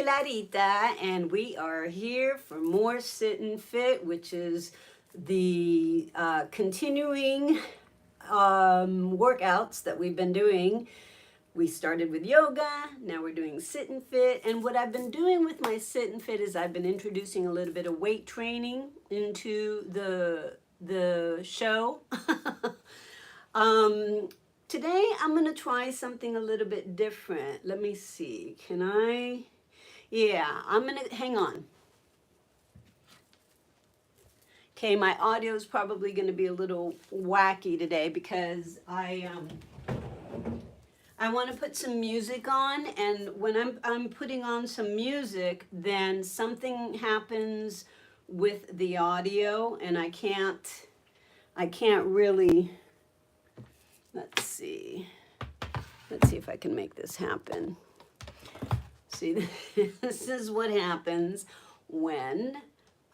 Clarita, and we are here for more Sit and Fit, which is the continuing workouts that we've been doing. We started with yoga, now we're doing Sit and Fit, and what I've been doing with my Sit and Fit is I've been introducing a little bit of weight training into the show. Today I'm going to try something a little bit different. Let me see. Can I? Yeah, I'm going to hang on. Okay, my audio is probably going to be a little wacky today because I want to put some music on, and when I'm putting on some music, then something happens with the audio, and I can't really. Let's see if I can make this happen. See, this is what happens when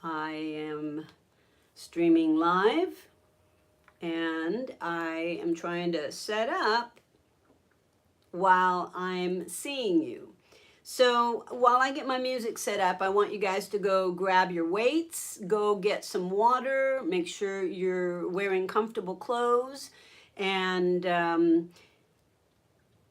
I am streaming live and I am trying to set up while I'm seeing you. So while I get my music set up, I want you guys to go grab your weights, go get some water, make sure you're wearing comfortable clothes, and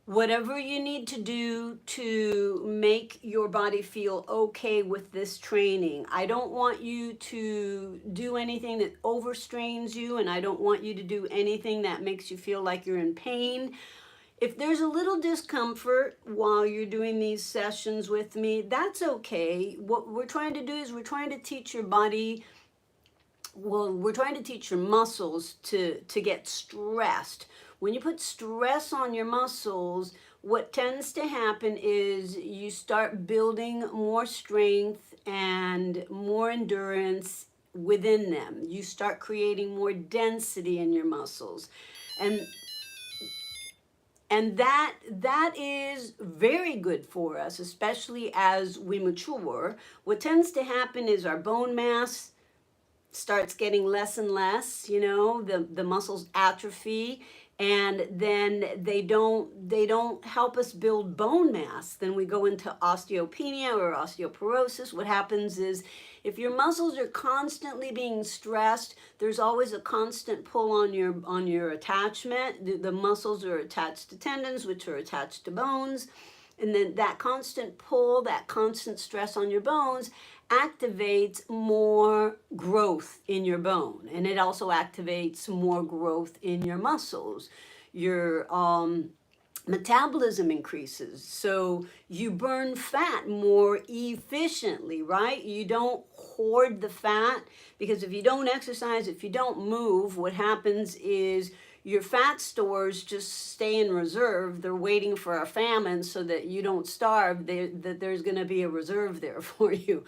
whatever you need to do to make your body feel okay with this training. I don't want you to do anything that overstrains you, and I don't want you to do anything that makes you feel like you're in pain. If there's a little discomfort while you're doing these sessions with me, that's okay. What we're trying to do is we're trying to teach your body, we're trying to teach your muscles to get stressed. When you put stress on your muscles, what tends to happen is you start building more strength and more endurance within them. You start creating more density in your muscles. And that is very good for us, especially as we mature. What tends to happen is our bone mass starts getting less and less, the muscles atrophy, and then they don't help us build bone mass. Then we go into osteopenia or osteoporosis. What happens is if your muscles are constantly being stressed, there's always a constant pull on your attachment. The muscles are attached to tendons, which are attached to bones. And then that constant pull, that constant stress on your bones activates more growth in your bone. And it also activates more growth in your muscles. Your metabolism increases. So you burn fat more efficiently, right? You don't hoard the fat, because if you don't exercise, if you don't move, what happens is your fat stores just stay in reserve. They're waiting for a famine so that you don't starve, that there's going to be a reserve there for you.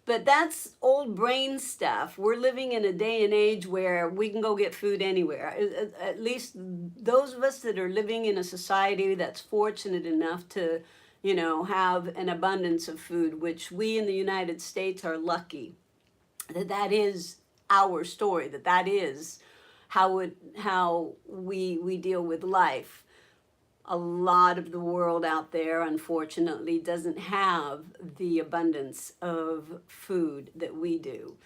But that's old brain stuff. We're living in a day and age where we can go get food anywhere. At least those of us that are living in a society that's fortunate enough to, have an abundance of food, which we in the United States are lucky. That is our story, that is how we deal with life. A lot of the world out there, unfortunately, doesn't have the abundance of food that we do.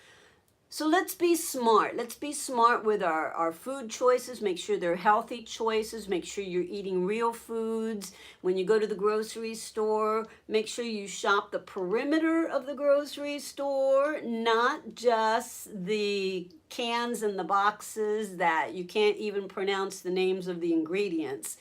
So let's be smart. Let's be smart with our food choices. Make sure they're healthy choices. Make sure you're eating real foods. When you go to the grocery store, make sure you shop the perimeter of the grocery store, not just the cans and the boxes that you can't even pronounce the names of the ingredients.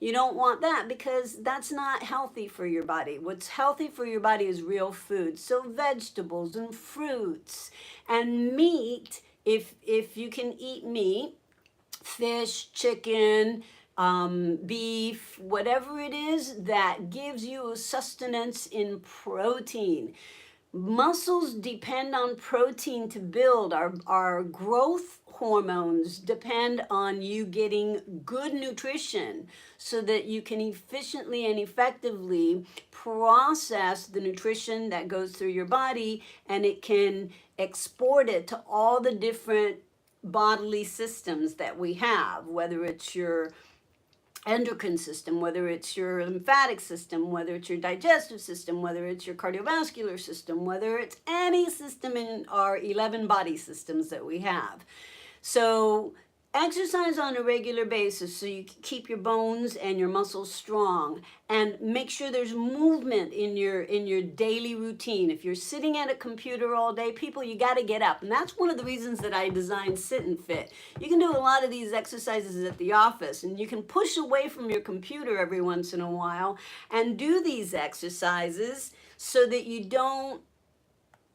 You don't want that, because that's not healthy for your body. What's healthy for your body is real food. So vegetables and fruits and meat, if you can eat meat, fish, chicken, beef, whatever it is that gives you sustenance in protein. Muscles depend on protein to build. Our growth hormones depend on you getting good nutrition so that you can efficiently and effectively process the nutrition that goes through your body, and it can export it to all the different bodily systems that we have, whether it's your endocrine system, whether it's your lymphatic system, whether it's your digestive system, whether it's your cardiovascular system, whether it's any system in our 11 body systems that we have. So exercise on a regular basis so you can keep your bones and your muscles strong, and make sure there's movement in your daily routine. If you're sitting at a computer all day, people, you got to get up. And that's one of the reasons that I designed Sit and Fit. You can do a lot of these exercises at the office, and you can push away from your computer every once in a while and do these exercises so that you don't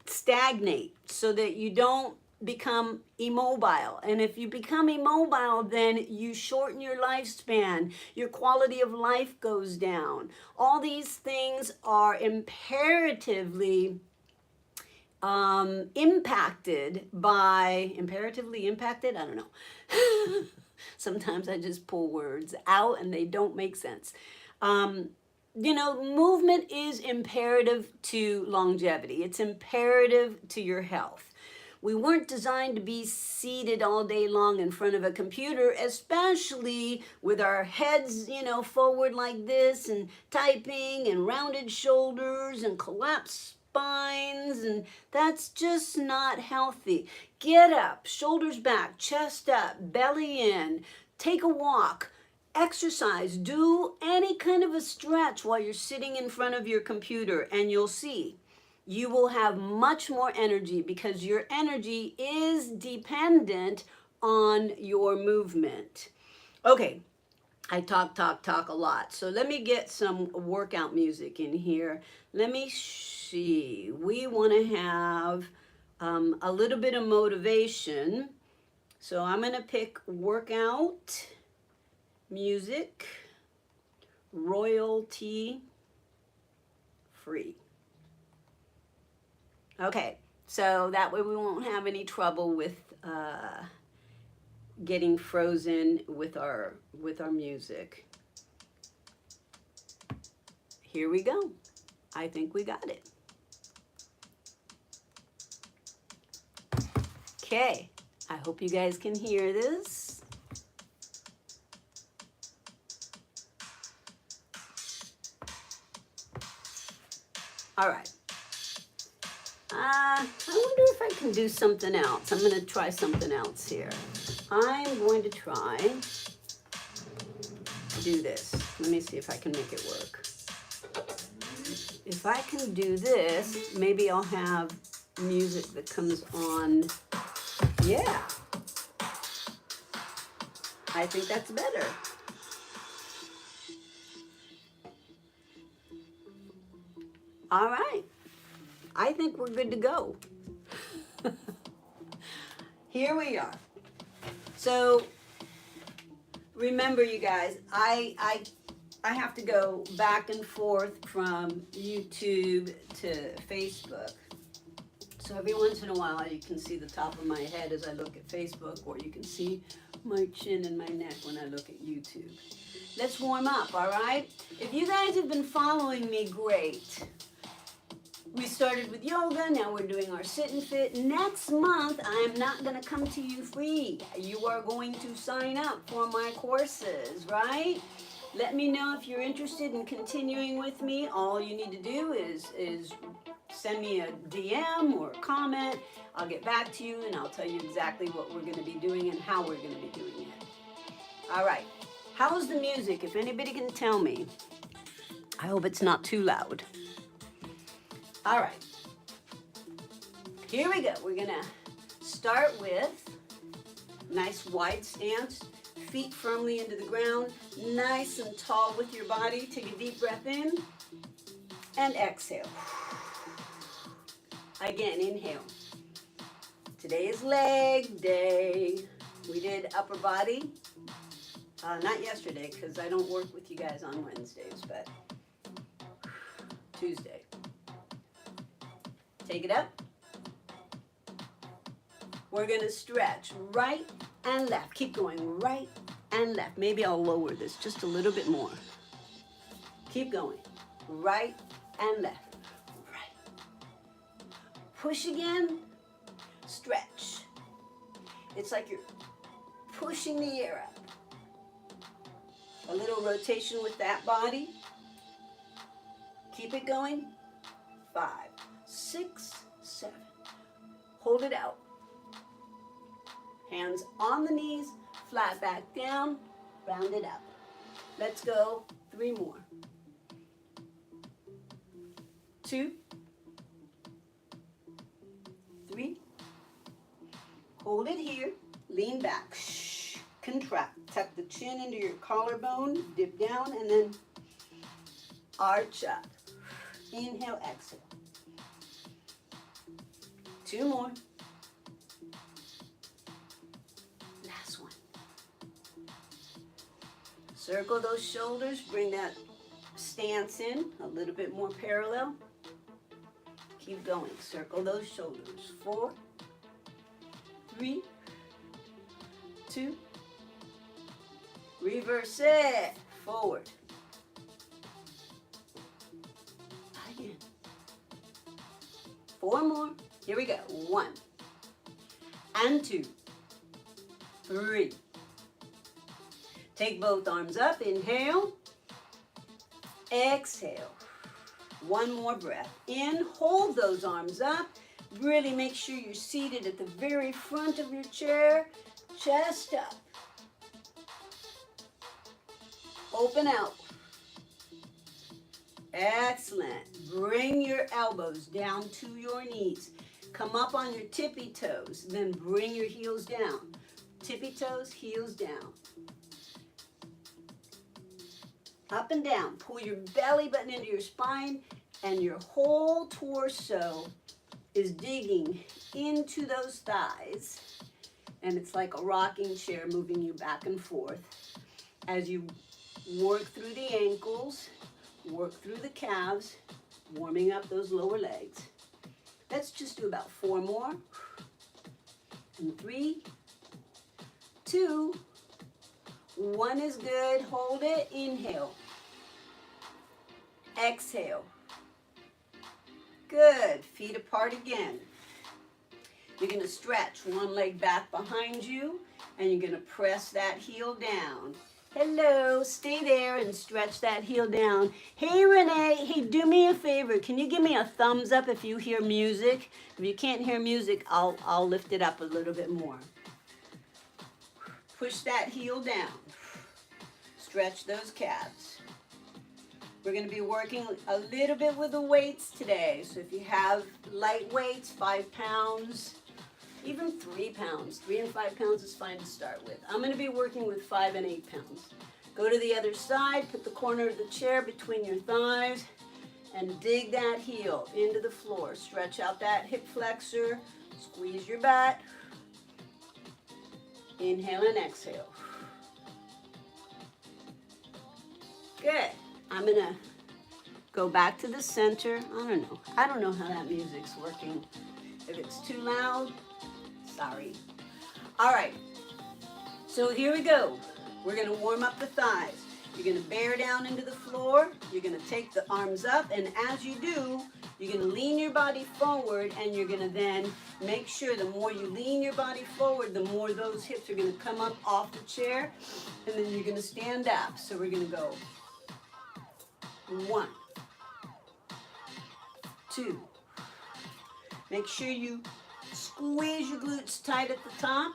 stagnate, so that you don't become immobile. And if you become immobile, then you shorten your lifespan, your quality of life goes down. All these things are imperatively impacted by, imperatively impacted? I don't know. Sometimes I just pull words out and they don't make sense. You know, movement is imperative to longevity. It's imperative to your health. We weren't designed to be seated all day long in front of a computer, especially with our heads, you know, forward like this and typing and rounded shoulders and collapsed spines, and that's just not healthy. Get up, shoulders back, chest up, belly in, take a walk. Exercise, do any kind of a stretch while you're sitting in front of your computer, and you'll see you will have much more energy, because your energy is dependent on your movement. Okay, I talk a lot. So let me get some workout music in here. Let me see. We want to have a little bit of motivation. So I'm going to pick workout music, royalty free. Okay, so that way we won't have any trouble with getting frozen with our music. Here we go. I think we got it. Okay, I hope you guys can hear this. All right. I wonder if I can do something else. I'm going to try something else here. I'm going to try do this. Let me see if I can make it work. If I can do this, maybe I'll have music that comes on. Yeah. I think that's better. All right. I think we're good to go. Here we are. So remember, you guys, I have to go back and forth from YouTube to Facebook. So every once in a while you can see the top of my head as I look at Facebook, or you can see my chin and my neck when I look at YouTube. Let's warm up, all right? If you guys have been following me, great. We started with yoga, now we're doing our Sit and Fit. Next month, I'm not going to come to you free. You are going to sign up for my courses, right? Let me know if you're interested in continuing with me. All you need to do is send me a DM or a comment. I'll get back to you and I'll tell you exactly what we're going to be doing and how we're going to be doing it. All right. How's the music? If anybody can tell me. I hope it's not too loud. All right, here we go. We're gonna start with nice wide stance, feet firmly into the ground, nice and tall with your body. Take a deep breath in and exhale. Again, inhale. Today is leg day. We did upper body, not yesterday because I don't work with you guys on Wednesdays, but Tuesday. Take it up. We're going to stretch right and left. Keep going right and left. Maybe I'll lower this just a little bit more. Keep going. Right and left. Right. Push again. Stretch. It's like you're pushing the air up. A little rotation with that body. Keep it going. 5, 6, 7. Hold it out. Hands on the knees, flat back down, round it up. Let's go. 3 more. 2, 3. Hold it here. Lean back. Shh. Contract. Tuck the chin into your collarbone. Dip down and then arch up. Inhale, exhale. 2 more. Last one. Circle those shoulders. Bring that stance in a little bit more parallel. Keep going. Circle those shoulders. 4, 3, 2. Reverse it. Forward. Again. 4 more. Here we go. 1 and 2, 3. Take both arms up. Inhale. Exhale. 1 more breath. In. Hold those arms up. Really make sure you're seated at the very front of your chair. Chest up. Open out. Excellent. Bring your elbows down to your knees. Come up on your tippy toes. Then bring your heels down. Tippy toes, heels down. Up and down. Pull your belly button into your spine, and your whole torso is digging into those thighs. And it's like a rocking chair moving you back and forth as you work through the ankles, work through the calves, warming up those lower legs. Let's just do about 4 more. And 3, 2, 1 is good. Hold it. Inhale. Exhale. Good. Feet apart again. You're going to stretch one leg back behind you, and you're going to press that heel down. Hello. Stay there and stretch that heel down. Hey, Renee. Hey, do me a favor. Can you give me a thumbs up if you hear music? If you can't hear music, I'll lift it up a little bit more. Push that heel down. Stretch those calves. We're going to be working a little bit with the weights today. So if you have light weights, 5 pounds, even 3 pounds, 3 and 5 pounds is fine to start with. I'm going to be working with 5 and 8 pounds. Go to the other side, put the corner of the chair between your thighs, and dig that heel into the floor. Stretch out that hip flexor, squeeze your butt. Inhale and exhale. Good. I'm going to go back to the center. I don't know how that music's working. If it's too loud, sorry. All right. So here we go. We're going to warm up the thighs. You're going to bear down into the floor. You're going to take the arms up, and as you do, you're going to lean your body forward, and you're going to then make sure the more you lean your body forward, the more those hips are going to come up off the chair, and then you're going to stand up. So we're going to go 1, 2. Make sure you squeeze your glutes tight at the top,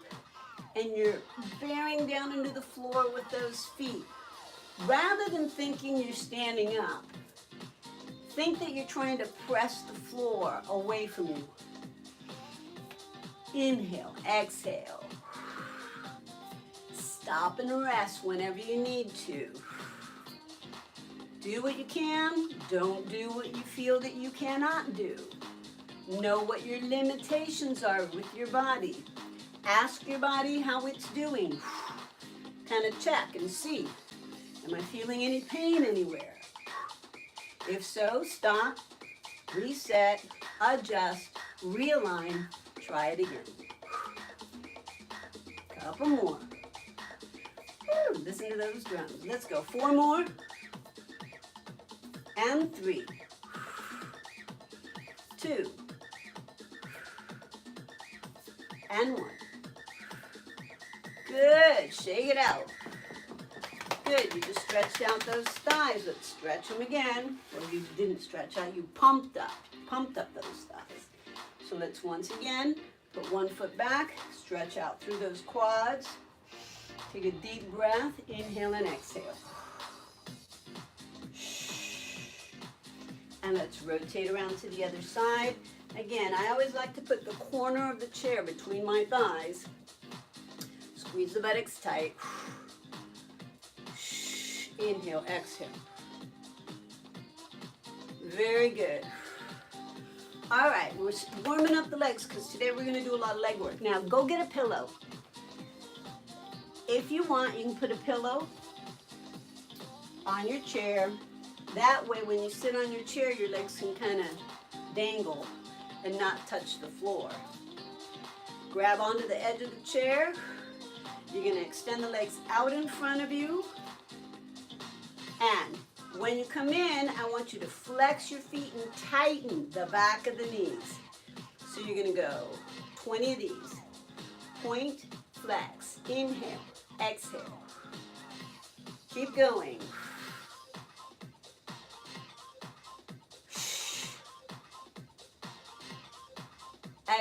and you're bearing down into the floor with those feet. Rather than thinking you're standing up, think that you're trying to press the floor away from you. Inhale, exhale. Stop and rest whenever you need to. Do what you can. Don't do what you feel that you cannot do. Know what your limitations are with your body. Ask your body how it's doing. Kind of check and see. Am I feeling any pain anywhere? If so, stop, reset, adjust, realign, try it again. Couple more. Woo, listen to those drums. Let's go. 4 more. And 3. 2. And 1. Good. Shake it out. Good. You just stretched out those thighs. Let's stretch them again. Or you didn't stretch out. You pumped up those thighs. So let's once again put one foot back, stretch out through those quads. Take a deep breath. Inhale and exhale. And let's rotate around to the other side. Again, I always like to put the corner of the chair between my thighs. Squeeze the buttocks tight. Inhale, exhale. Very good. All right, we're warming up the legs because today we're going to do a lot of leg work. Now, go get a pillow. If you want, you can put a pillow on your chair. That way, when you sit on your chair, your legs can kind of dangle and not touch the floor. Grab onto the edge of the chair. You're going to extend the legs out in front of you. And when you come in, I want you to flex your feet and tighten the back of the knees. So you're going to go 20 of these. Point, flex, inhale, exhale. Keep going.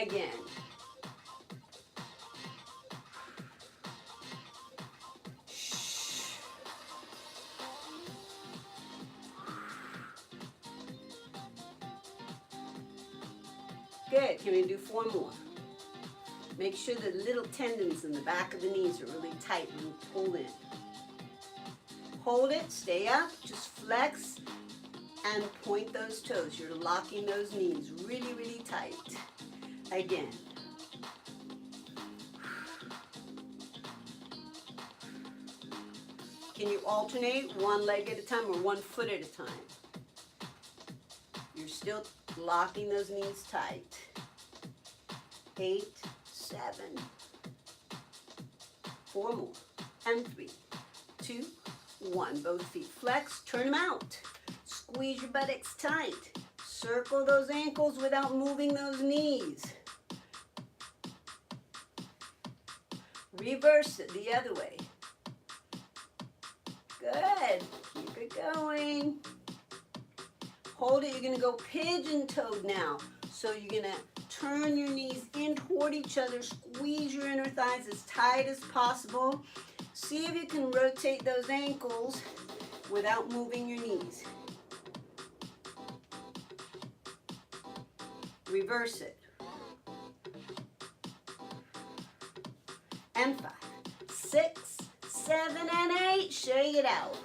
Again. Good. Can we do 4 more? Make sure the little tendons in the back of the knees are really tight when you pull in. Hold it, stay up, just flex and point those toes. You're locking those knees really, really tight. Again. Can you alternate one leg at a time or 1 foot at a time? You're still locking those knees tight. 8, 7, 4 more, and 3, 2, 1. Both feet flex, turn them out. Squeeze your buttocks tight. Circle those ankles without moving those knees. Reverse it the other way. Good. Keep it going. Hold it. You're going to go pigeon-toed now. So you're going to turn your knees in toward each other. Squeeze your inner thighs as tight as possible. See if you can rotate those ankles without moving your knees. Reverse it. And 5, 6, 7, and 8. Shake it out.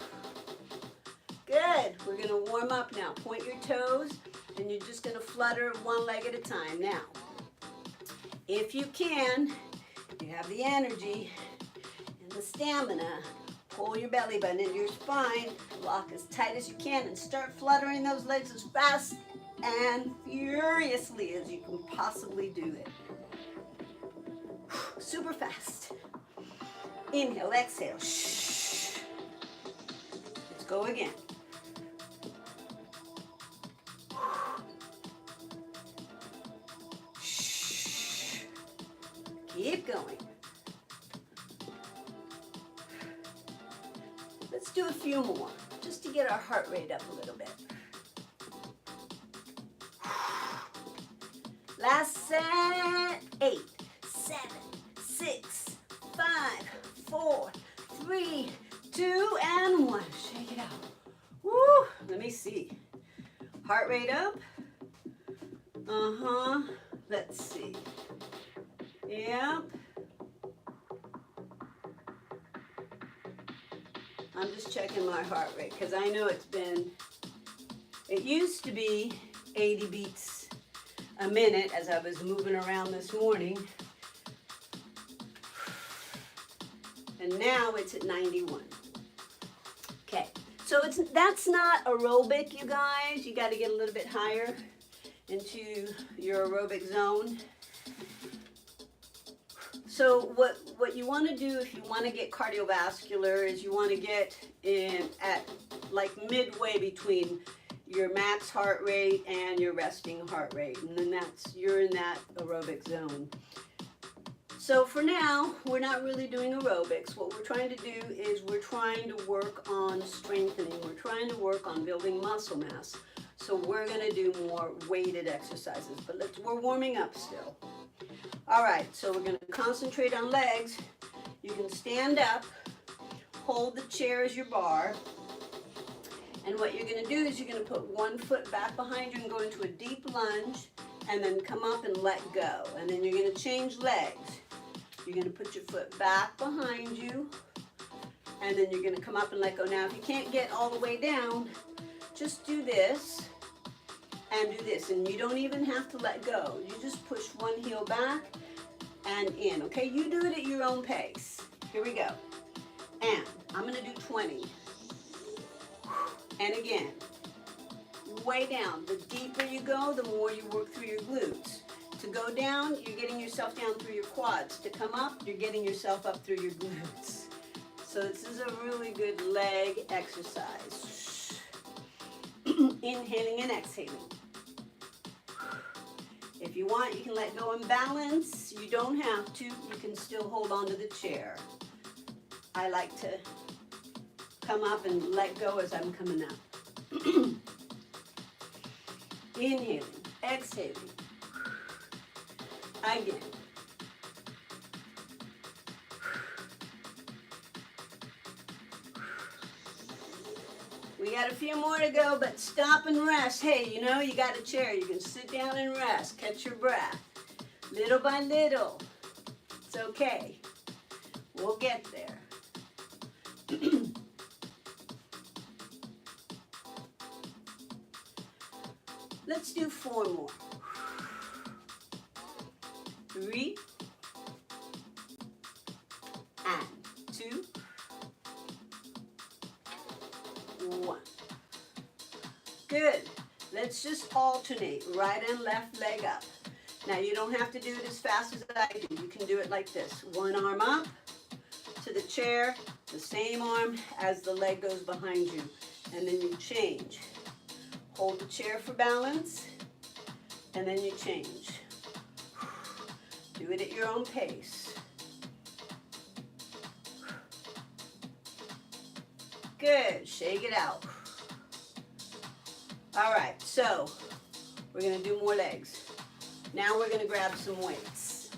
Good. We're going to warm up now. Point your toes, and you're just going to flutter one leg at a time. Now, if you can, you have the energy and the stamina, pull your belly button into your spine, lock as tight as you can, and start fluttering those legs as fast and furiously as you can possibly do it. Super fast. Inhale, exhale. Shh. Let's go again. Shh. Keep going. Let's do a few more, just to get our heart rate up a little bit. Last set. 8, 7, 6, 5, 4, 3, 2, and 1. Shake it out. Woo! Let me see. Heart rate up. Let's see. Yep. I'm just checking my heart rate because I know it used to be 80 beats a minute as I was moving around this morning. And now it's at 91. Okay, so that's not aerobic, you guys. You got to get a little bit higher into your aerobic zone. So what you want to do if you want to get cardiovascular is you want to get in at like midway between your max heart rate and your resting heart rate, and then you're in that aerobic zone. So for now, we're not really doing aerobics. What we're trying to do is we're trying to work on strengthening. We're trying to work on building muscle mass. So we're gonna do more weighted exercises, but we're warming up still. All right, so we're gonna concentrate on legs. You can stand up, hold the chair as your bar, and what you're gonna do is you're gonna put one foot back behind you and go into a deep lunge, and then come up and let go. And then you're gonna change legs. You're gonna put your foot back behind you, and then you're gonna come up and let go. Now, if you can't get all the way down, just do this and do this, and you don't even have to let go. You just push one heel back and in, okay? You do it at your own pace. Here we go. And I'm gonna do 20. And again, way down. The deeper you go, the more you work through your glutes. To go down, you're getting yourself down through your quads. To come up, you're getting yourself up through your glutes. So this is a really good leg exercise. Inhaling and exhaling. If you want, you can let go and balance. You don't have to. You can still hold on to the chair. I like to come up and let go as I'm coming up. Inhaling, exhaling. Again. We got a few more to go, but stop and rest. Hey, you know, you got a chair. You can sit down and rest. Catch your breath. Little by little. It's okay. We'll get there. Let's do 4 more. 3 and 2, 1. Good. Let's just alternate right and left leg up. Now you don't have to do it as fast as I do. You can do it like this. One arm up to the chair, the same arm as the leg goes behind you, and then you change. Hold the chair for balance, and then you change. Do it at your own pace. Good, shake it out. All right, so we're gonna do more legs. Now we're gonna grab some weights.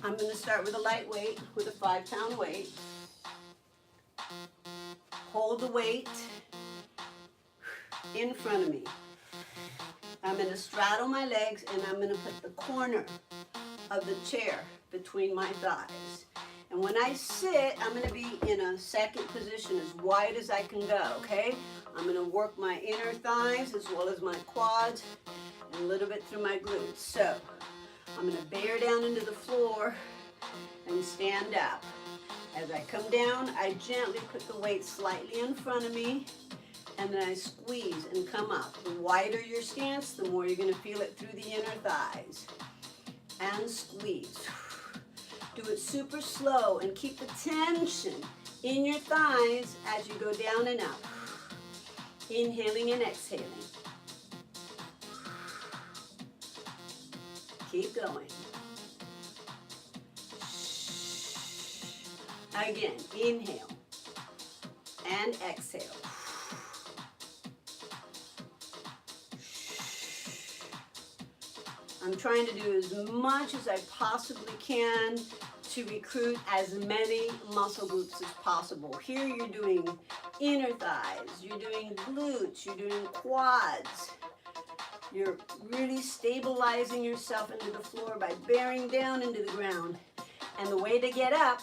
I'm gonna start with a light weight, with a 5-pound weight. Hold the weight in front of me. I'm going to straddle my legs, and I'm going to put the corner of the chair between my thighs. And when I sit, I'm going to be in a second position as wide as I can go, okay? I'm going to work my inner thighs as well as my quads and a little bit through my glutes. So I'm going to bear down into the floor and stand up. As I come down, I gently put the weight slightly in front of me, and then I squeeze and come up. The wider your stance, the more you're going to feel it through the inner thighs. And squeeze. Do it super slow and keep the tension in your thighs as you go down and up. Inhaling and exhaling. Keep going. Again, inhale and exhale. I'm trying to do as much as I possibly can to recruit as many muscle groups as possible. Here you're doing inner thighs, you're doing glutes, you're doing quads. You're really stabilizing yourself into the floor by bearing down into the ground. And the way to get up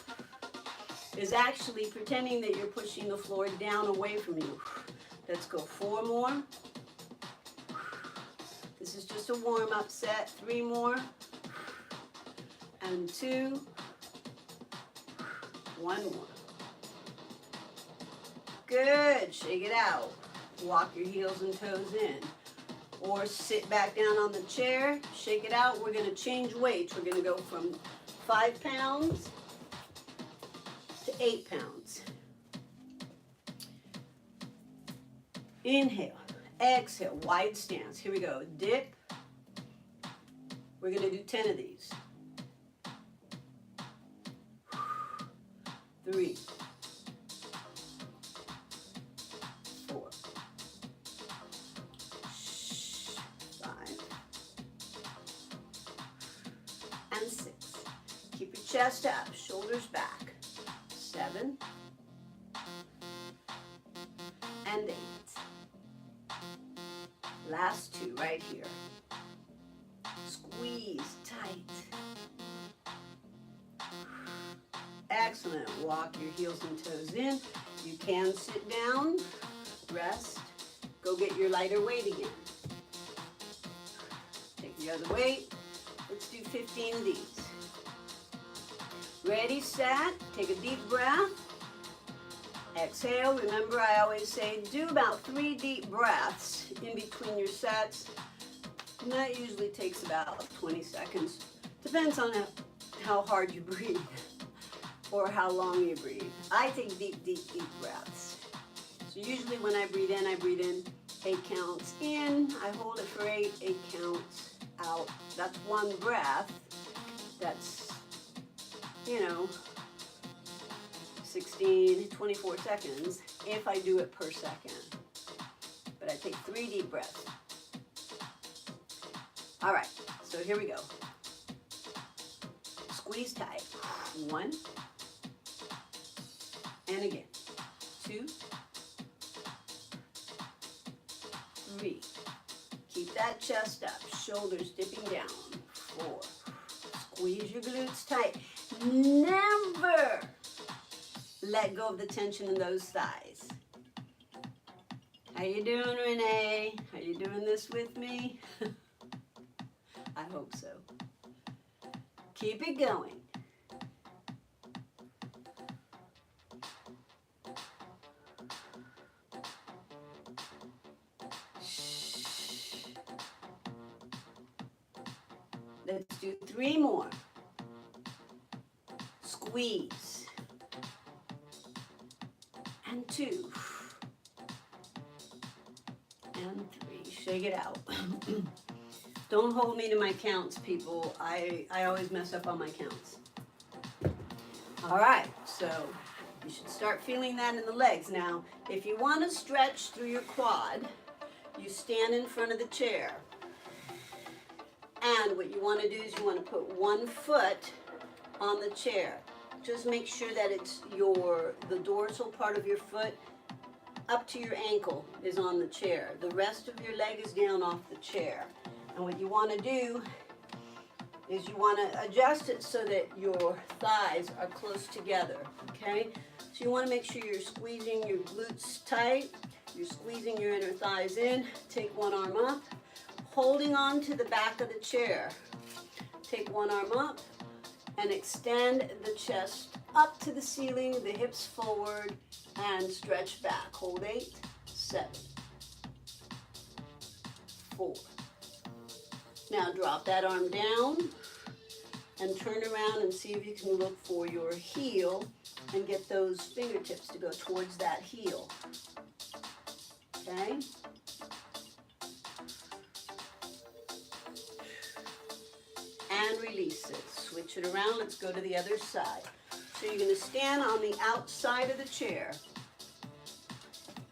is actually pretending that you're pushing the floor down away from you. Let's go 4 more. This is just a warm-up set. 3 more. And 2. 1 more. Good. Shake it out. Walk your heels and toes in. Or sit back down on the chair. Shake it out. We're going to change weights. We're going to go from 5 pounds to 8 pounds. Inhale, exhale, wide stance. Here we go. Dip We're going to do 10 of these. 3, 4, 5, and 6. Keep your chest up, shoulders back. 7 and 8. Last 2 right here. Squeeze tight. Excellent. Walk your heels and toes in. You can sit down, rest, go get your lighter weight again. Take the other weight. Let's do 15 of these. Ready, set, take a deep breath. Exhale. Remember, I always say do about 3 deep breaths in between your sets. And that usually takes about 20 seconds. Depends on how hard you breathe or how long you breathe. I take deep, deep, deep breaths. So usually when I breathe in 8 counts in. I hold it for 8 counts out. That's 1 breath. That's, 16, 24 seconds if I do it per second. But I take 3 deep breaths. All right, so here we go. Squeeze tight. 1. And again. 2. 3. Keep that chest up. Shoulders dipping down. 4. Squeeze your glutes tight. Never let go of the tension in those thighs. How you doing, Renee? Are you doing this with me? I hope so. Keep it going. Let's do 3 more. Squeeze. And 2. And 3. Shake it out. Don't hold me to my counts, people. I always mess up on my counts. All right, so you should start feeling that in the legs. Now, if you want to stretch through your quad, you stand in front of the chair. And what you want to do is you want to put 1 foot on the chair. Just make sure that it's the dorsal part of your foot up to your ankle is on the chair. The rest of your leg is down off the chair. And what you want to do is you want to adjust it so that your thighs are close together, okay? So you want to make sure you're squeezing your glutes tight, you're squeezing your inner thighs in. Take 1 arm up, holding on to the back of the chair. Take 1 arm up and extend the chest up to the ceiling, the hips forward, and stretch back. Hold 8, 7, 4. Now drop that arm down and turn around and see if you can look for your heel and get those fingertips to go towards that heel. Okay? And release it. Switch it around. Let's go to the other side. So you're going to stand on the outside of the chair.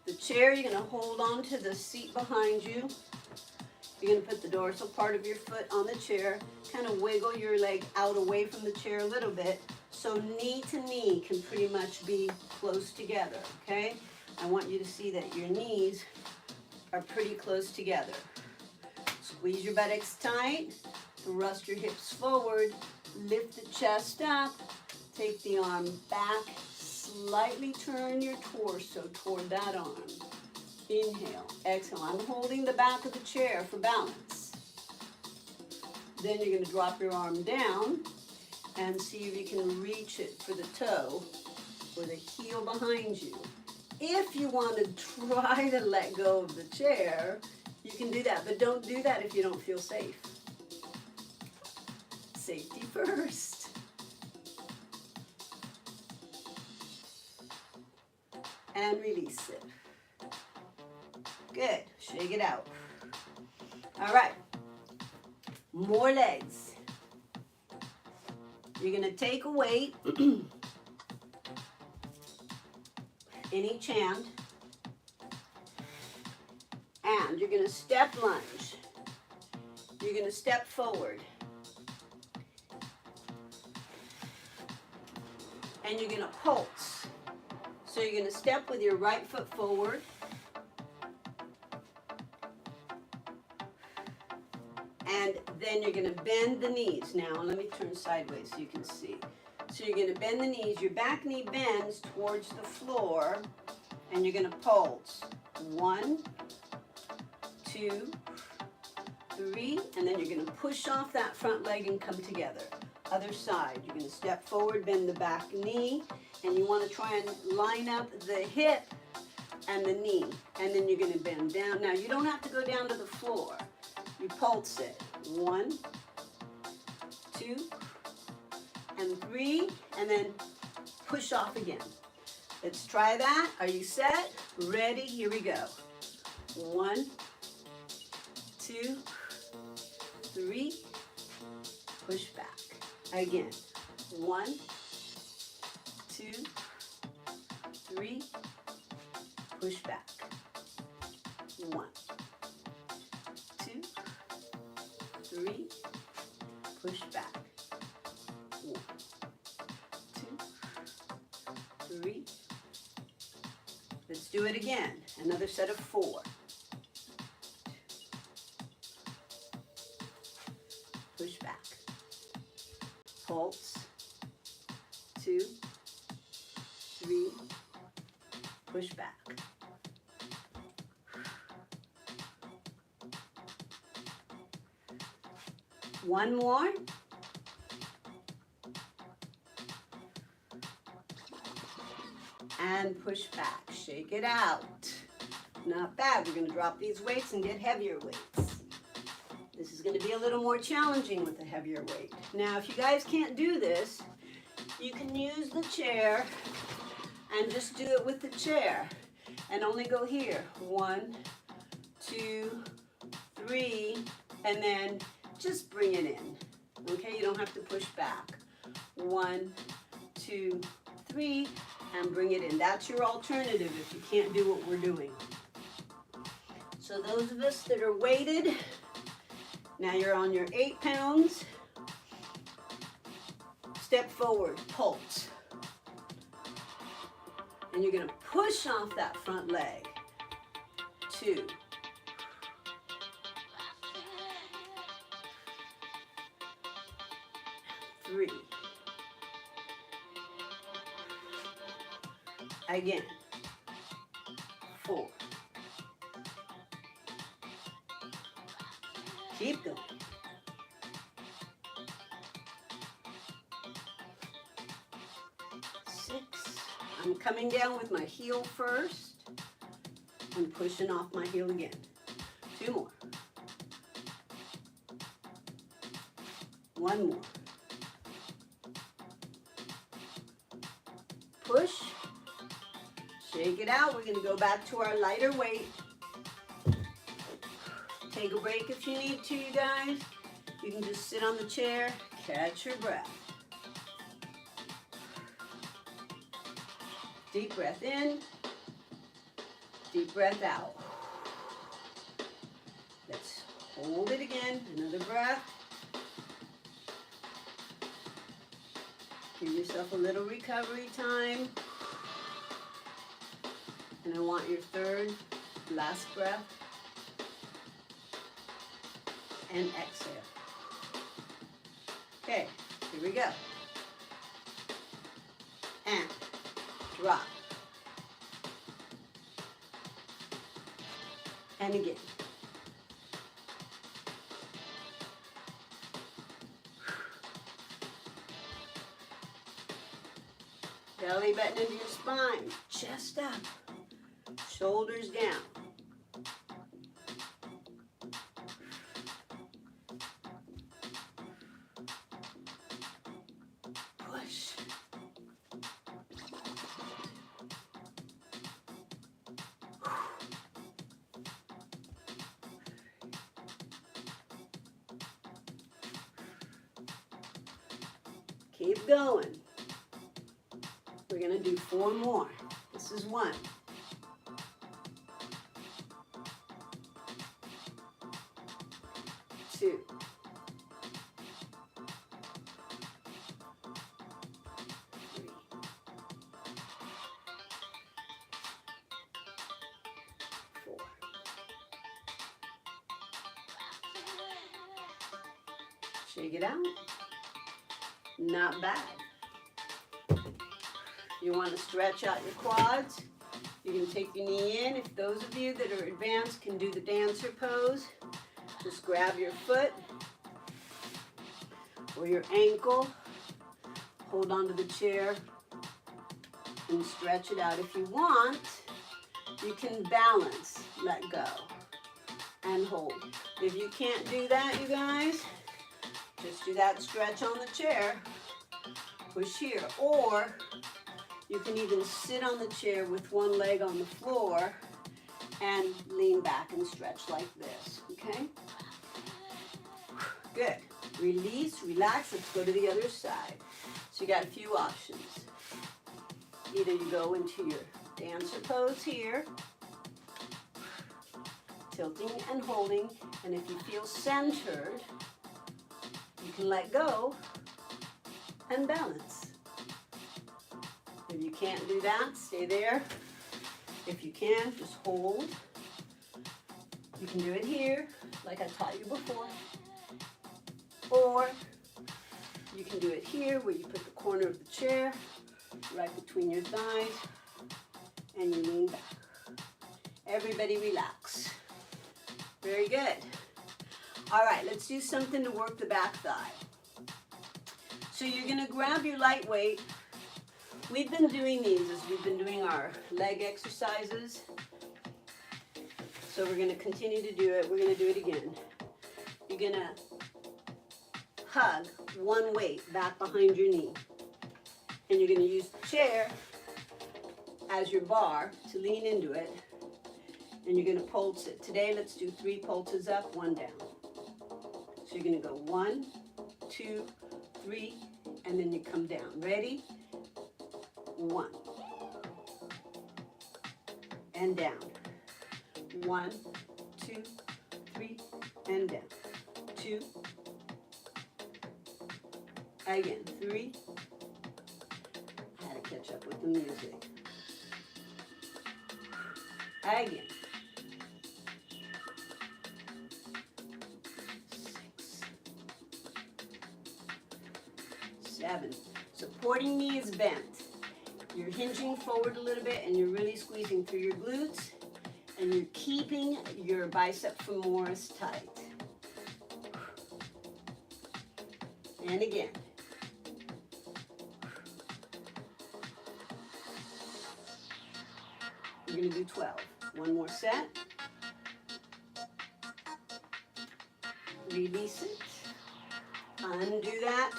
The chair, you're going to hold on to the seat behind you. You're going to put the dorsal part of your foot on the chair, kind of wiggle your leg out away from the chair a little bit, so knee to knee can pretty much be close together, okay? I want you to see that your knees are pretty close together. Squeeze your buttocks tight, thrust your hips forward, lift the chest up, take the arm back, slightly turn your torso toward that arm. Inhale, exhale. I'm holding the back of the chair for balance. Then you're going to drop your arm down and see if you can reach it for the toe or the heel behind you. If you want to try to let go of the chair, you can do that, but don't do that if you don't feel safe. Safety first. And release it. Good. Shake it out. All right. More legs. You're going to take a weight in each hand, and you're going to step lunge. You're going to step forward, and you're going to pulse. So you're going to step with your right foot forward, and then you're going to bend the knees. Now, let me turn sideways so you can see. So you're going to bend the knees. Your back knee bends towards the floor, and you're going to pulse. 1, 2, 3, and then you're going to push off that front leg and come together. Other side. You're going to step forward, bend the back knee, and you want to try and line up the hip and the knee. And then you're going to bend down. Now, you don't have to go down to the floor. You pulse it. 1, 2, and 3, and then push off again. Let's try that. Are you set? Ready? Here we go. 1, 2, 3, push back. Again. 1, 2, 3, push back. 1, 2, 3, push back. 1, 2, 3. Let's do it again. Another set of 4. Push back. Pulse. 2, 3, push back. One more. And push back. Shake it out. Not bad. We're going to drop these weights and get heavier weights. This is going to be a little more challenging with a heavier weight. Now, if you guys can't do this, you can use the chair and just do it with the chair. And only go here. 1, 2, 3, and then just bring it in. Okay, you don't have to push back. 1, 2, 3, and bring it in. That's your alternative if you can't do what we're doing. So those of us that are weighted, now you're on your 8 pounds. Step forward, pulse. And you're going to push off that front leg. 2. 3. Again. 4. Keep going. 6. I'm coming down with my heel first and pushing off my heel again. 2 more. 1 more. Push. Shake it out. We're going to go back to our lighter weight. Take a break if you need to, you guys. You can just sit on the chair, catch your breath. Deep breath in, deep breath out. Let's hold it again, another breath. Give yourself a little recovery time. And I want your third, last breath. And exhale. Okay, here we go. And drop. And again. Belly button into your spine. Chest up. Shoulders down. Push. Keep going. We're going to do 4 more. This is 1. 2. 3. 4. Shake it out. Not bad. You want to stretch out your quads. You can take your knee in. If those of you that are advanced can do the dancer pose, just grab your foot or your ankle, hold onto the chair, and stretch it out. If you want, you can balance, let go, and hold. If you can't do that, you guys, just do that stretch on the chair, push here, or you can even sit on the chair with one leg on the floor and lean back and stretch like this, okay? Good. Release, relax, let's go to the other side. So you got a few options. Either you go into your dancer pose here, tilting and holding, and if you feel centered, you can let go and balance. If you can't do that, stay there. If you can, just hold. You can do it here, like I taught you before. Or you can do it here, where you put the corner of the chair right between your thighs, and you lean back. Everybody relax. Very good. All right, let's do something to work the back thigh. So you're gonna grab your lightweight. We've been doing these as we've been doing our leg exercises. So we're going to continue to do it. We're going to do it again. You're going to hug one weight back behind your knee. And you're going to use the chair as your bar to lean into it. And you're going to pulse it. Today, let's do 3 pulses up, 1 down. So you're going to go 1, 2, 3, and then you come down. Ready? 1 and down. 1, 2, 3 and down. 2 again. 3. I had to catch up with the music. Again. 6, 7. Supporting knee is bent. You're hinging forward a little bit and you're really squeezing through your glutes and you're keeping your bicep femoris tight. And again. You're going to do 12. 1 more set. Release it. Undo that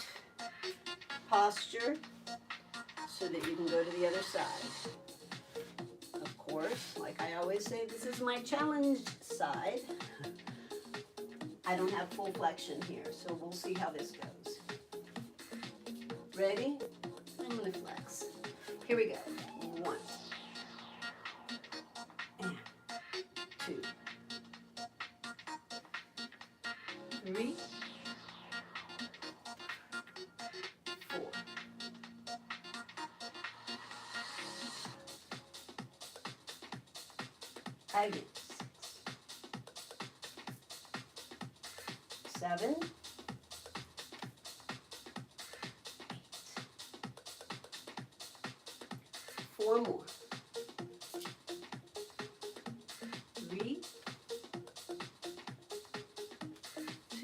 posture, so that you can go to the other side. Of course, like I always say, this is my challenge side. I don't have full flexion here, so we'll see how this goes. Ready? I'm gonna flex. Here we go. 1. And 2. 3. 4. Again. 6. 7. 4 more. 3.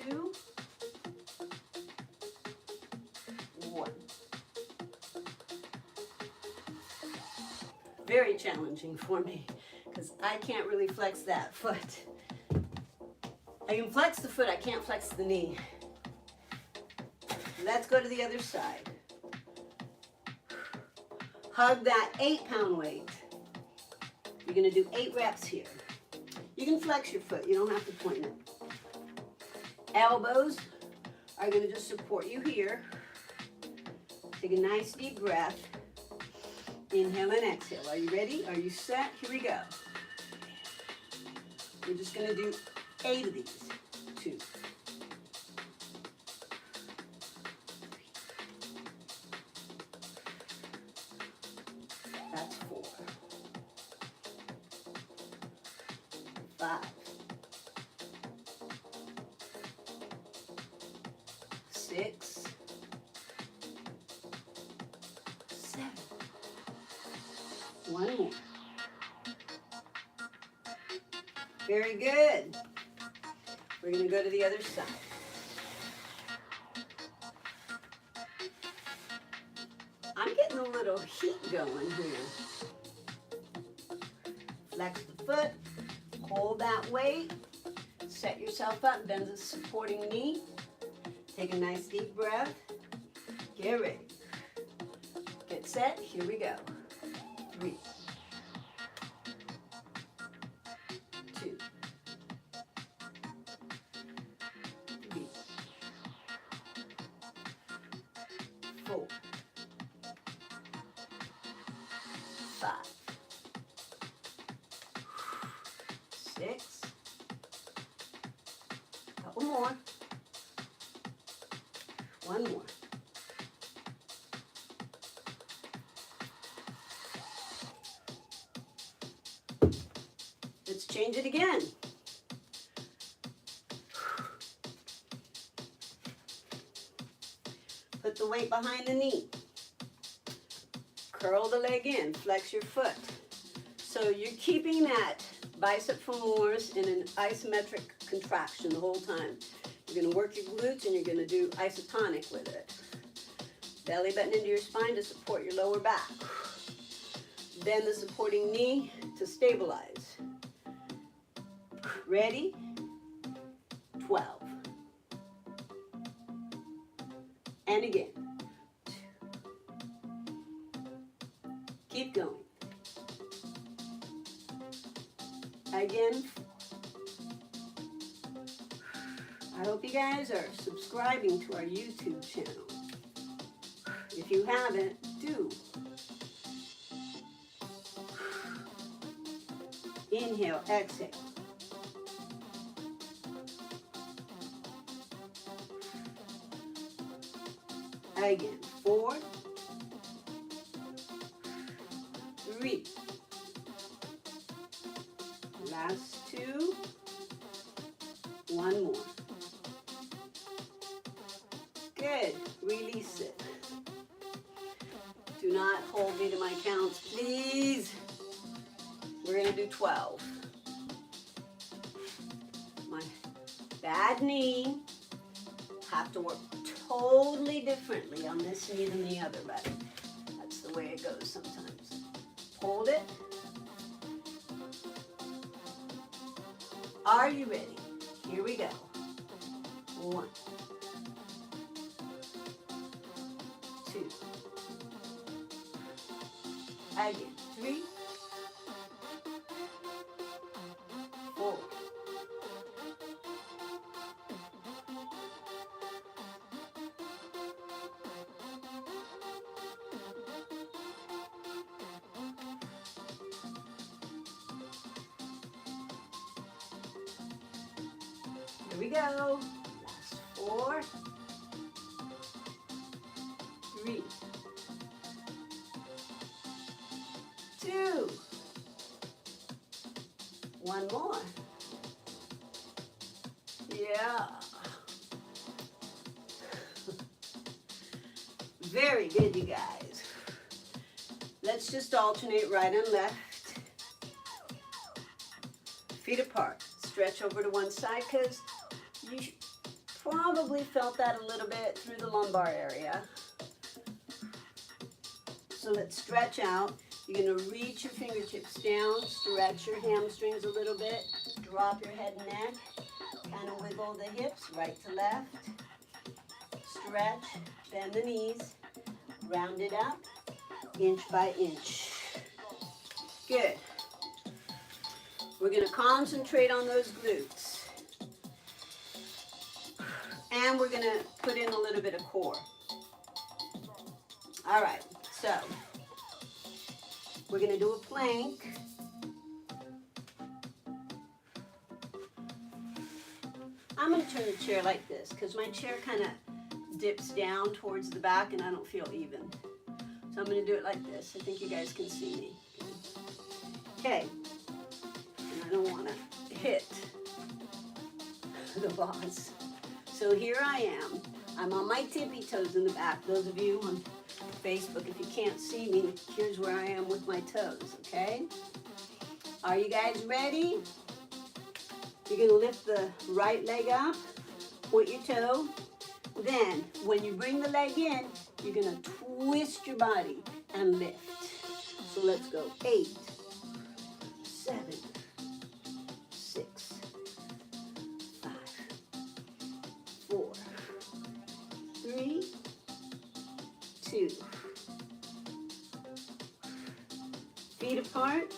2. 1. Very challenging for me because I can't really flex that foot. I can flex the foot, I can't flex the knee. Let's go to the other side. Hug that 8-pound weight. You're going to do 8 reps here. You can flex your foot, you don't have to point it. Elbows are going to just support you here. Take a nice deep breath. Inhale and exhale. Are you ready? Are you set? Here we go. We're just going to do 8 of these. 2. That's 4. 5. 6. 7. One more. Very good. We're going to go to the other side. I'm getting a little heat going here. Flex the foot, hold that weight, set yourself up, bend the supporting knee. Take a nice deep breath. Get ready. Get set. Here we go. 3. 2. 3. 4. 5. 6. Couple more. One more. Let's change it again. Put the weight behind the knee. Curl the leg in, flex your foot. So you're keeping that bicep femoris in an isometric contraction the whole time. You're going to work your glutes and you're going to do isotonic with it. Belly button into your spine to support your lower back. Then the supporting knee to stabilize. Ready? 12. And again. 2. Keep going. Again. I hope you guys are subscribing to our YouTube channel. If you haven't, do. Inhale, exhale. Again, 4, 3. Last 2. One more. Good. Release it. Do not hold me to my counts, please. We're going to do 12. My bad knee. Have to work totally differently on this knee than the other, but that's the way it goes sometimes. Hold it. Are you ready? Here we go. 1, 2. Again. 3, 4. 4, 3, 2. One more. Yeah. Very good, you guys. Let's just alternate right and left. Feet apart. Stretch over to one side because you probably felt that a little bit through the lumbar area. So let's stretch out. You're going to reach your fingertips down, stretch your hamstrings a little bit, drop your head and neck, kind of wiggle the hips right to left, stretch, bend the knees, round it up, inch by inch. Good. We're going to concentrate on those glutes. And we're going to put in a little bit of core. All right, so we're gonna do a plank. I'm gonna turn the chair like this because my chair kind of dips down towards the back and I don't feel even. So I'm gonna do it like this. I think you guys can see me. Okay, and I don't wanna hit the vase. So here I am. I'm on my tippy toes in the back. Those of you on Facebook, if you can't see me, here's where I am with my toes, okay? Are you guys ready? You're gonna lift the right leg up, point your toe. Then, when you bring the leg in, you're gonna twist your body and lift. So let's go. 8, 7, 6, 5, 4, 3, 2. Feet apart.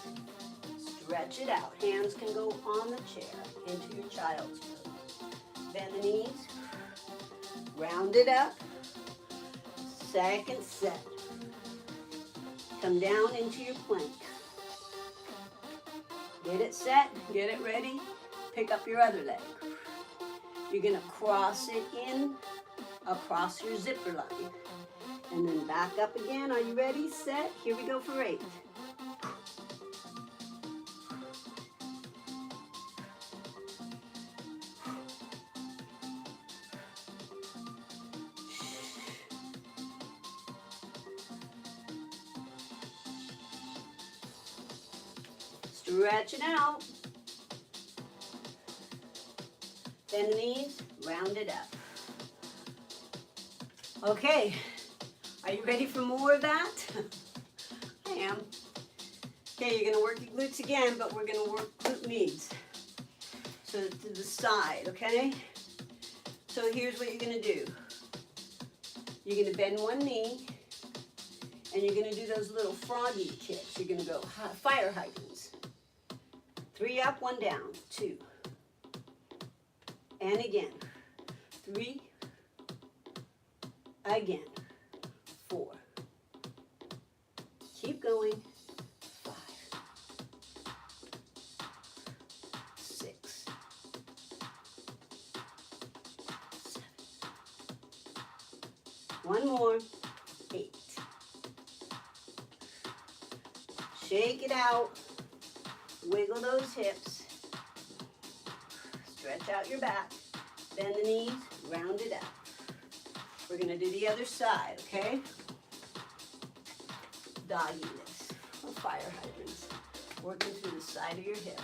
Stretch it out. Hands can go on the chair into your child's pose. Bend the knees. Round it up. Second set. Come down into your plank. Get it set. Get it ready. Pick up your other leg. You're going to cross it in across your zipper line. And then back up again. Are you ready? Set. Here we go for 8. Stretch it out. Bend the knees, round it up. Okay, are you ready for more of that? I am. Okay, you're gonna work your glutes again, but we're gonna work glute meads. So to the side, okay? So here's what you're gonna do. You're gonna bend one knee, and you're gonna do those little froggy kicks. You're gonna go fire hydrants. 3 up, 1 down, 2. And again, 3. Again, 4. Keep going. 5, 6, 7. 1 more. 8. Shake it out. Wiggle those hips. Stretch out your back. Bend the knees. Round it up. We're going to do the other side, okay? Doggy this. Or fire hydrants. Working through the side of your hip.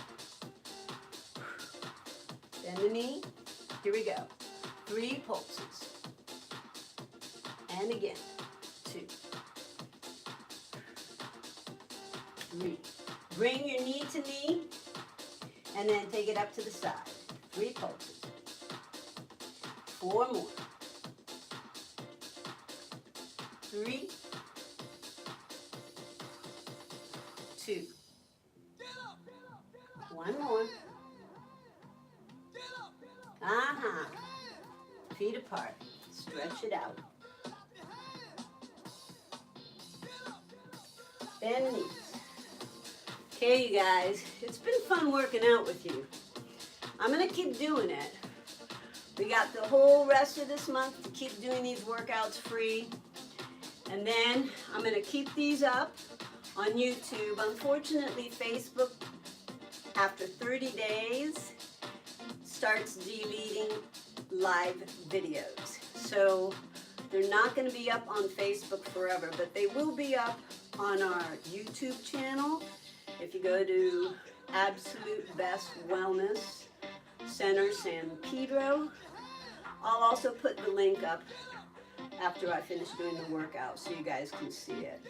Bend the knee. Here we go. 3 pulses. And again. 2. 3. Bring your knee to knee, and then take it up to the side. 3 pulses. 4 more. 3, 2. 1 more. Feet apart. Stretch it out. Bend knees. Okay, you guys, it's been fun working out with you. I'm going to keep doing it. We got the whole rest of this month to keep doing these workouts free. And then I'm going to keep these up on YouTube. Unfortunately, Facebook, after 30 days, starts deleting live videos. So they're not going to be up on Facebook forever, but they will be up on our YouTube channel. If you go to Absolute Best Wellness Center San Pedro, I'll also put the link up after I finish doing the workout so you guys can see it.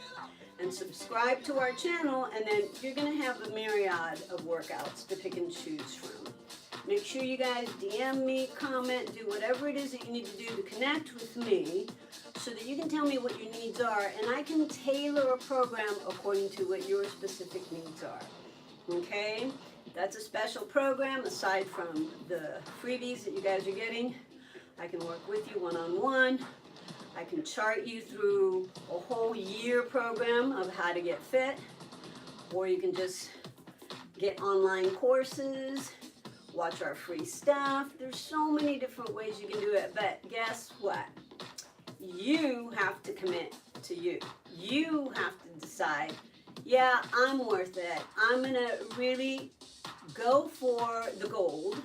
And subscribe to our channel, and then you're going to have a myriad of workouts to pick and choose from. Make sure you guys DM me, comment, do whatever it is that you need to do to connect with me so that you can tell me what your needs are, and I can tailor a program according to what your specific needs are. Okay? That's a special program aside from the freebies that you guys are getting. I can work with you one-on-one. I can chart you through a whole year program of how to get fit, or you can just get online courses, watch our free stuff. There's so many different ways you can do it, but guess what? You have to commit to you. You have to decide, yeah, I'm worth it. I'm gonna really go for the gold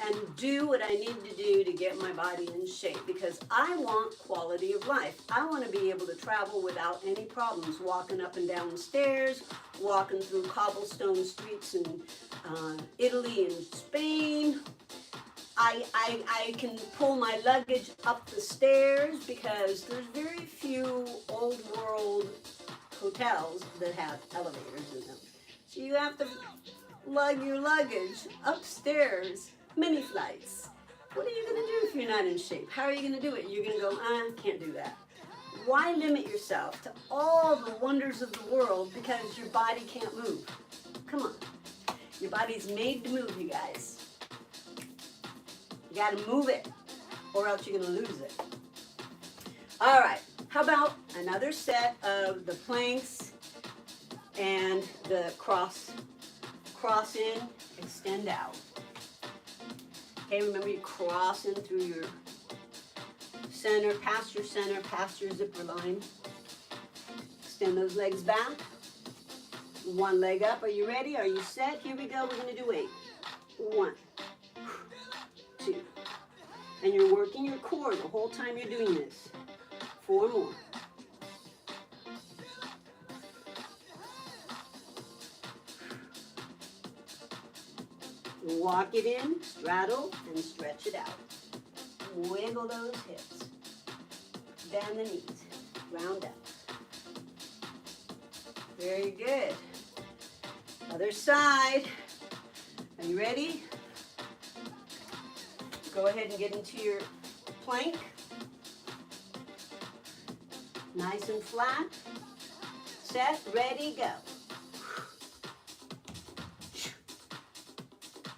and do what I need to do to get my body in shape, because I want quality of life. I want to be able to travel without any problems, walking up and down the stairs, walking through cobblestone streets in Italy and Spain. I can pull my luggage up the stairs because there's very few old world hotels that have elevators in them. So you have to lug your luggage upstairs, mini flights. What are you going to do if you're not in shape? How are you going to do it? You're going to go, can't do that. Why limit yourself to all the wonders of the world because your body can't move? Come on. Your body's made to move, you guys. You got to move it, or else you're going to lose it. All right. How about another set of the planks and the cross in, extend out. Okay, remember you cross in through your center, past your zipper line. Extend those legs back. One leg up. Are you ready? Are you set? Here we go. We're going to do 8. 1, 2. And you're working your core the whole time you're doing this. 4 more. Walk it in, straddle, and stretch it out. Wiggle those hips. Bend the knees. Round up. Very good. Other side. Are you ready? Go ahead and get into your plank. Nice and flat. Set, ready, go.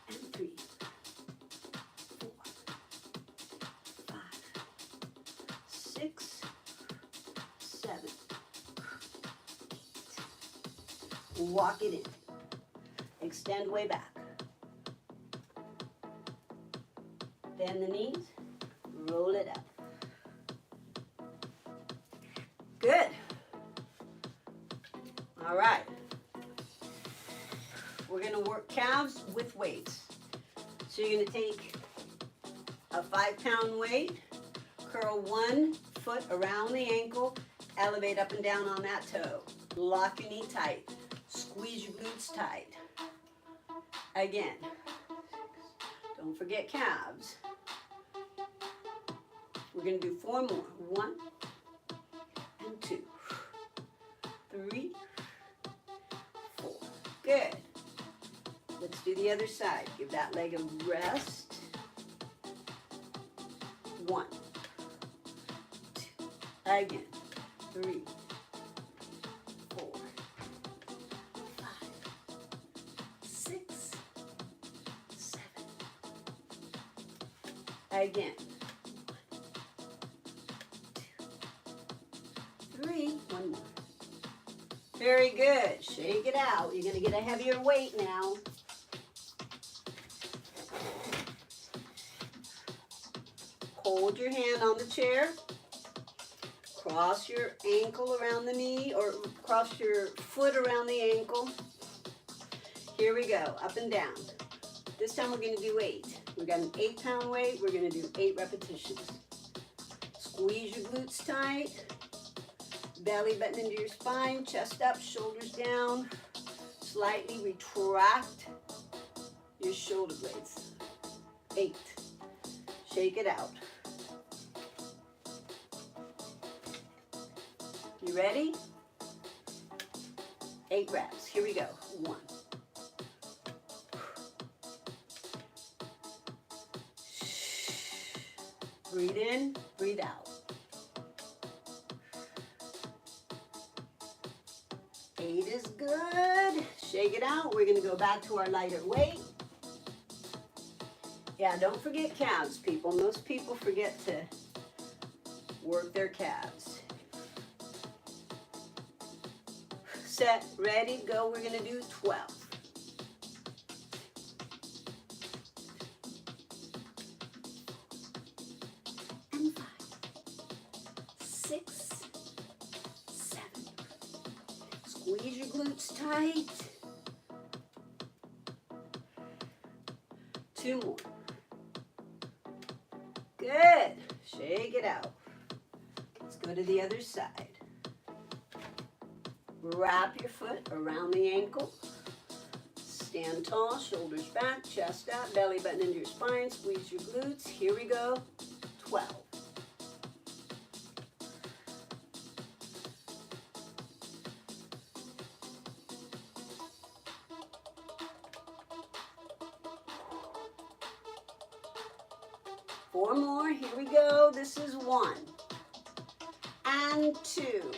And 3, 4, 5, 6, 7, 8. Walk it in. Extend way back. Bend the knees. Roll it up. Good. All right. We're going to work calves with weights. So you're going to take a 5-pound weight, curl 1 foot around the ankle, elevate up and down on that toe. Lock your knee tight. Squeeze your glutes tight. Again. Don't forget calves. We're going to do 4 more. 1 and 2. 3, 4. Good. Let's do the other side. Give that leg a rest. 1, 2. Again. 3, 4, 5, 6, 7. Again. 3, 1 more. Very good. Shake it out. You're going to get a heavier weight now. Hold your hand on the chair. Cross your ankle around the knee, or cross your foot around the ankle. Here we go. Up and down. This time we're going to do 8. We've got an 8-pound weight. We're going to do 8 repetitions. Squeeze your glutes tight. Belly button into your spine, chest up, shoulders down. Slightly retract your shoulder blades. 8. Shake it out. You ready? 8 reps. Here we go. 1. Breathe in, breathe out. 8 is good. Shake it out. We're going to go back to our lighter weight. Yeah, don't forget calves, people. Most people forget to work their calves. Set, ready, go. We're going to do 12. And 5, 6, 7. Squeeze your glutes tight. 2 more. Good. Shake it out. Let's go to the other side. Wrap your foot around the ankle. Stand tall, shoulders back, chest out, belly button into your spine. Squeeze your glutes. Here we go. 12. Four more. Here we go. This is 1 and 2,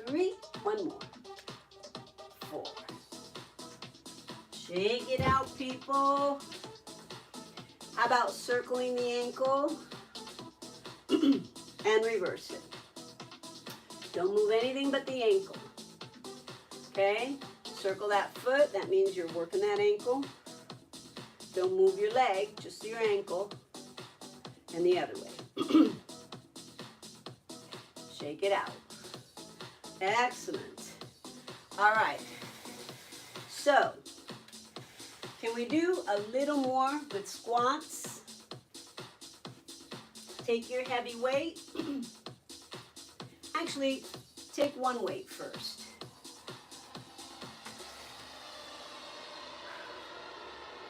3. 1 more. 4. Shake it out, people. How about circling the ankle and reverse it? Don't move anything but the ankle. Okay? Circle that foot. That means you're working that ankle. Don't move your leg, just your ankle. And the other way. Shake it out. Excellent. All right. So, can we do a little more with squats? Take your heavy weight. Actually, take one weight first.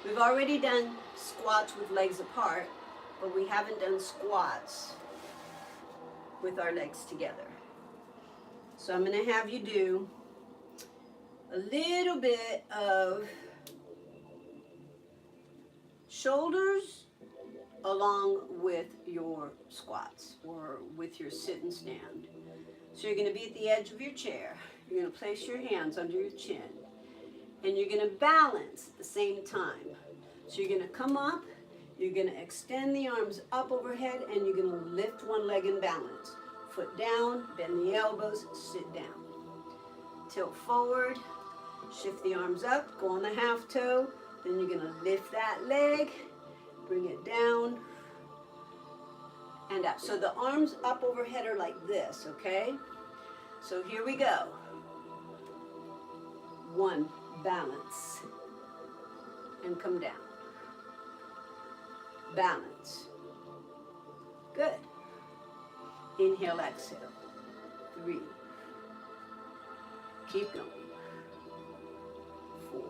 We've already done squats with legs apart, but we haven't done squats with our legs together. So I'm going to have you do a little bit of shoulders along with your squats or with your sit and stand. So you're going to be at the edge of your chair. You're going to place your hands under your chin. And you're going to balance at the same time. So you're going to come up. You're going to extend the arms up overhead, and you're going to lift one leg and balance. Foot down, bend the elbows, sit down. Tilt forward, shift the arms up, go on the half toe. Then you're going to lift that leg, bring it down, and up. So the arms up overhead are like this, okay? So here we go. 1, balance, and come down. Balance. Good. Inhale, exhale. 3. Keep going. 4.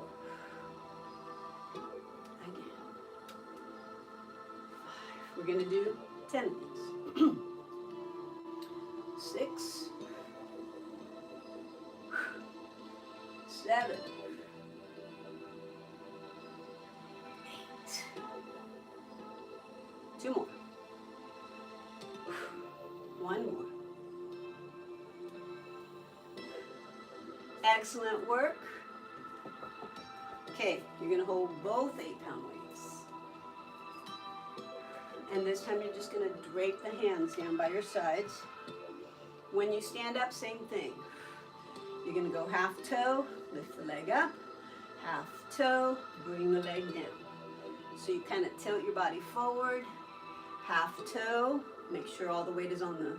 Again. 5. We're going to do 10 of these. 6. 7. 8. 2 more. 1 more. Excellent work. Okay, you're going to hold both 8-pound weights. And this time you're just going to drape the hands down by your sides. When you stand up, same thing. You're going to go half toe, lift the leg up, half toe, bring the leg down. So you kind of tilt your body forward, half toe, make sure all the weight is on the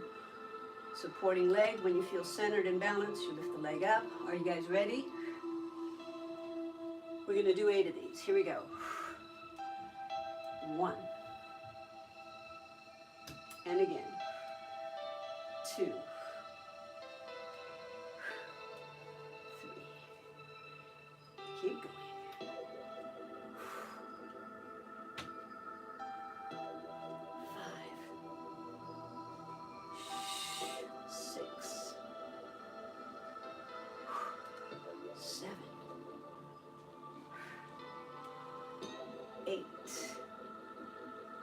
supporting leg. When you feel centered and balanced, you lift the leg up. Are you guys ready? We're going to do 8 of these. Here we go. 1. And again. 2. 3. Keep going. 8.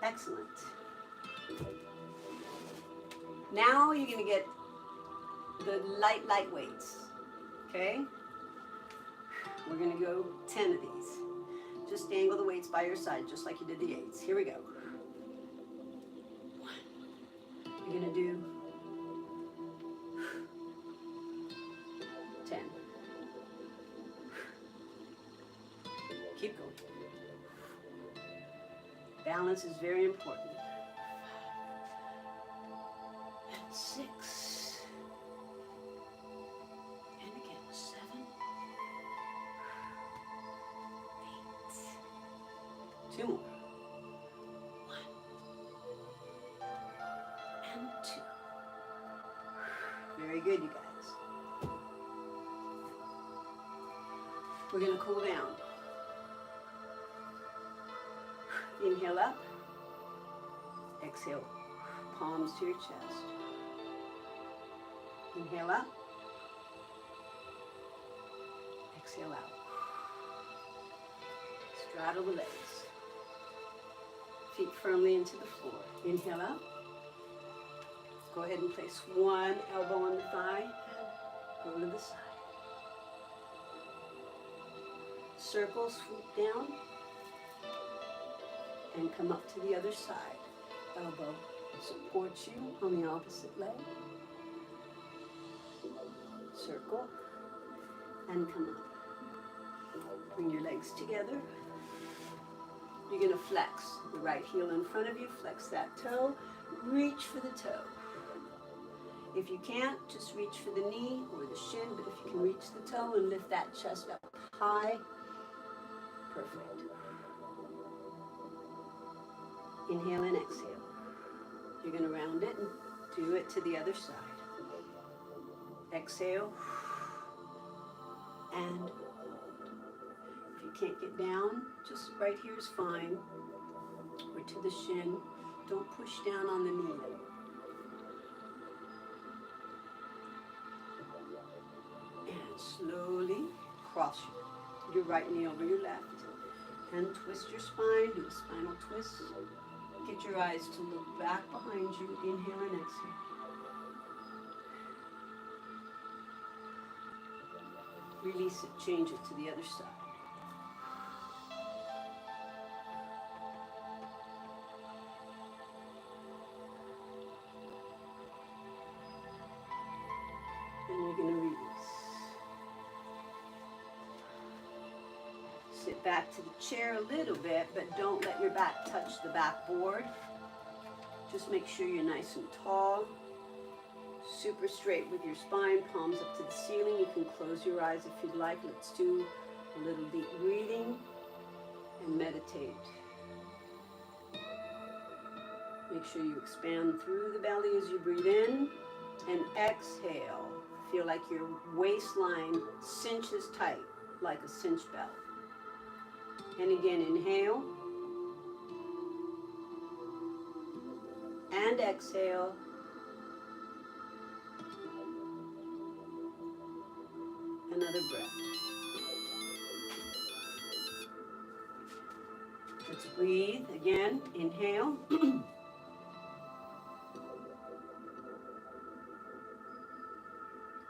Excellent. Now you're going to get the light weights. Okay? We're going to go 10 of these. Just dangle the weights by your side, just like you did the 8s. Here we go. 1, You're going to do 10. Keep going. Balance is very important. 6. And again, 7. 8. 2 more. 1. And 2. Very good, you guys. We're going to cool down. Inhale up. Exhale, palms to your chest. Inhale up. Exhale out. Straddle the legs. Feet firmly into the floor. Inhale up. Go ahead and place one elbow on the thigh. Go to the side. Circle, swoop down. And come up to the other side. Elbow supports you on the opposite leg. Circle and come up. Bring your legs together. You're going to flex the right heel in front of you. Flex that toe. Reach for the toe. If you can't, just reach for the knee or the shin. But if you can reach the toe and lift that chest up high, perfect. Inhale and exhale. You're going to round it and do it to the other side. Exhale. And if you can't get down, just right here is fine. Or to the shin. Don't push down on the knee though. And slowly cross your right knee over your left. And twist your spine. Do a spinal twist. Get your eyes to look back behind you. Inhale and exhale. Release it, change it to the other side. And you're going to release. Sit back to the chair a little bit, but don't let your back touch the backboard. Just make sure you're nice and tall. Super straight with your spine, palms up to the ceiling. You can close your eyes if you'd like. Let's do a little deep breathing and meditate. Make sure you expand through the belly as you breathe in and exhale. Feel like your waistline cinches tight like a cinch belt. And again, inhale and exhale. Another breath. Let's breathe again. Inhale.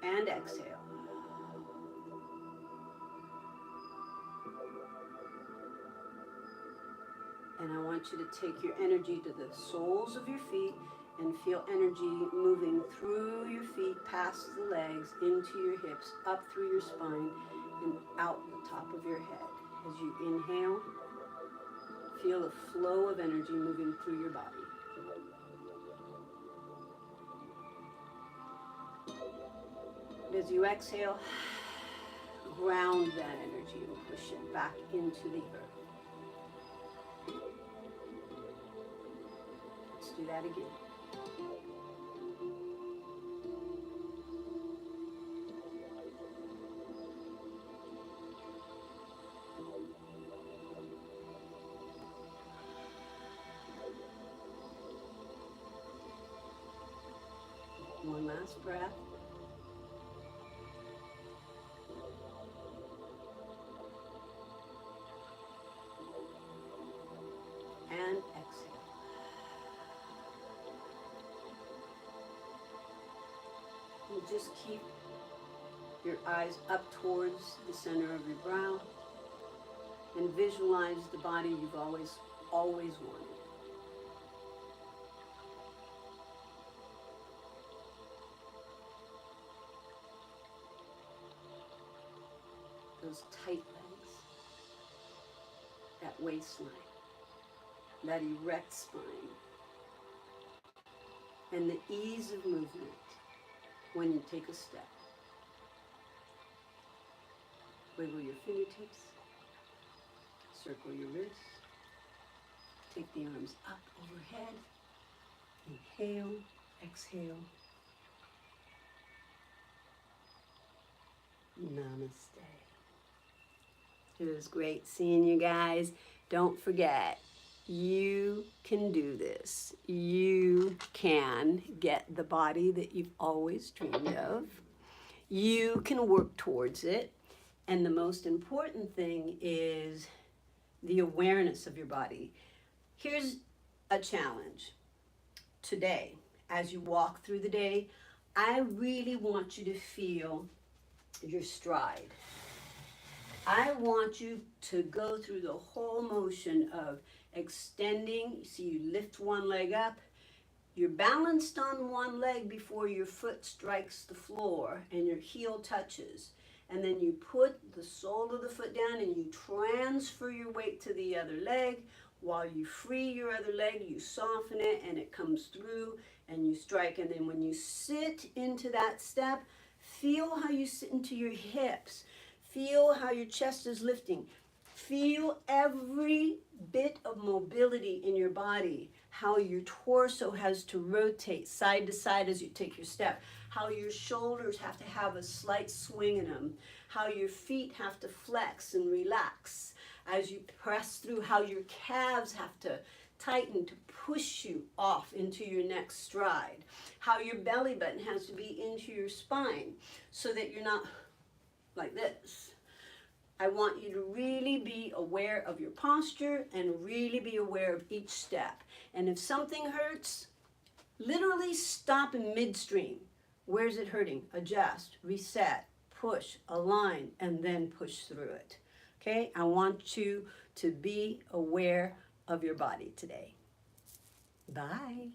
And exhale. And I want you to take your energy to the soles of your feet and feel energy moving through your feet, past the legs, into your hips, up through your spine, and out the top of your head. As you inhale, feel a flow of energy moving through your body. And as you exhale, ground that energy and push it back into the earth. Let's do that again. One last breath. And exhale. And just keep your eyes up towards the center of your brow and visualize the body you've always wanted. those tight legs, that waistline, that erect spine, and the ease of movement when you take a step. Wiggle your fingertips, circle your wrists, take the arms up overhead, inhale, exhale. Namaste. It was great seeing you guys. Don't forget, you can do this. You can get the body that you've always dreamed of. You can work towards it. And the most important thing is the awareness of your body. Here's a challenge. Today, as you walk through the day, I really want you to feel your stride. I want you to go through the whole motion of extending. You see, you lift one leg up. You're balanced on one leg before your foot strikes the floor and your heel touches. And then you put the sole of the foot down and you transfer your weight to the other leg. While you free your other leg, you soften it and it comes through and you strike. And then when you sit into that step, feel how you sit into your hips. Feel how your chest is lifting. Feel every bit of mobility in your body. How your torso has to rotate side to side as you take your step. How your shoulders have to have a slight swing in them. How your feet have to flex and relax as you press through. How your calves have to tighten to push you off into your next stride. How your belly button has to be into your spine so that you're not like this. I want you to really be aware of your posture and really be aware of each step. And if something hurts, literally stop in midstream. Where's it hurting? Adjust, reset, push, align, and then push through it. Okay? I want you to be aware of your body today. Bye.